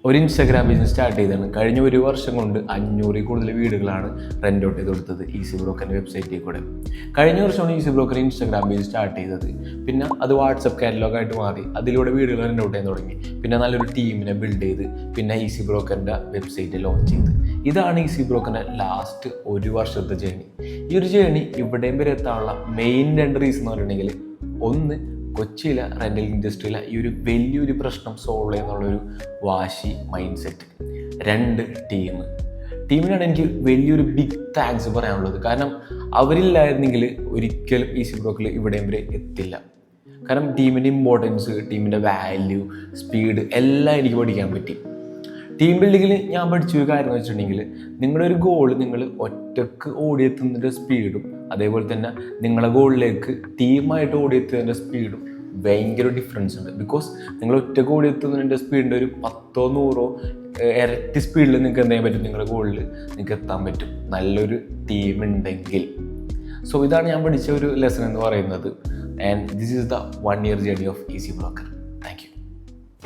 ഒരു Instagram page start ചെയ്തതാണ്. കഴിഞ്ഞ ഒരു വർഷം കൊണ്ട് 500 കൂടുതൽ വീടുകളാണ് റെൻ്റ് ഔട്ട് ചെയ്ത് കൊടുത്തത് ഈസി ബ്രോക്കറിൻ്റെ വെബ്സൈറ്റിൽ കൂടെ. കഴിഞ്ഞ വർഷമാണ് easy broker Instagram page start ചെയ്തത്. പിന്നെ അത് വാട്സപ്പ് കാറ്റലോഗായിട്ട് മാറി. അതിലൂടെ വീടുകൾ റെൻ്റ് ഔട്ട് ചെയ്യാൻ തുടങ്ങി. പിന്നെ നല്ലൊരു ടീമിനെ ബിൽഡ് ചെയ്ത് പിന്നെ ഈസി ബ്രോക്കറിൻ്റെ വെബ്സൈറ്റ് ലോഞ്ച് ചെയ്ത്. ഇതാണ് ഈസി ബ്രോക്കറിൻ്റെ ലാസ്റ്റ് ഒരു വർഷത്തെ ജേണി. ഈ ഒരു ജേണി ഇവിടെയും വരെ എത്താനുള്ള മെയിൻ 2 റീസൺ എന്ന് പറഞ്ഞിട്ടുണ്ടെങ്കിൽ, ഒന്ന്, കൊച്ചിയിലെ റെൻ്റൽ ഇൻഡസ്ട്രിയിലെ ഈ ഒരു വലിയൊരു പ്രശ്നം സോൾവ് ചെയ്യുന്നുള്ളൊരു വാശി, മൈൻഡ് സെറ്റ്. 2, ടീമിനാണ് എനിക്ക് വലിയൊരു ബിഗ് താങ്ക്സ് പറയാനുള്ളത്. കാരണം അവരില്ലായിരുന്നെങ്കിൽ ഒരിക്കലും ഈസി ബ്രോക്കറിൽ ഇവിടെയും വരെ എത്തില്ല. കാരണം ടീമിൻ്റെ ഇമ്പോർട്ടൻസ്, ടീമിൻ്റെ വാല്യൂ, സ്പീഡ് എല്ലാം എനിക്ക് പഠിക്കാൻ പറ്റി. ടീം ബിൽഡിങ്ങിൽ ഞാൻ പഠിച്ചൊരു കാര്യം എന്ന് വെച്ചിട്ടുണ്ടെങ്കിൽ, നിങ്ങളുടെ ഒരു ഗോൾ നിങ്ങൾ ഒറ്റക്ക് ഓടിയെത്തുന്നതിൻ്റെ സ്പീഡും അതേപോലെ തന്നെ നിങ്ങളുടെ ഗോളിലേക്ക് ടീമായിട്ട് ഓടിയെത്തുന്നതിൻ്റെ സ്പീഡും ഭയങ്കര ഡിഫറൻസ് ഉണ്ട്. ബിക്കോസ് നിങ്ങൾ ഒറ്റക്ക് ഓടിയെത്തുന്നതിൻ്റെ സ്പീഡിൻ്റെ ഒരു 10 100 ഇരട്ടി സ്പീഡിൽ നിങ്ങൾക്ക് എന്ത് ചെയ്യാൻ പറ്റും, നിങ്ങളുടെ ഗോളിൽ നിങ്ങൾക്ക് എത്താൻ പറ്റും നല്ലൊരു ടീം ഉണ്ടെങ്കിൽ. സോ ഇതാണ് ഞാൻ പഠിച്ച ഒരു ലെസൺ എന്ന് പറയുന്നത്. And this is the 1 year journey of easy broker. Thank you.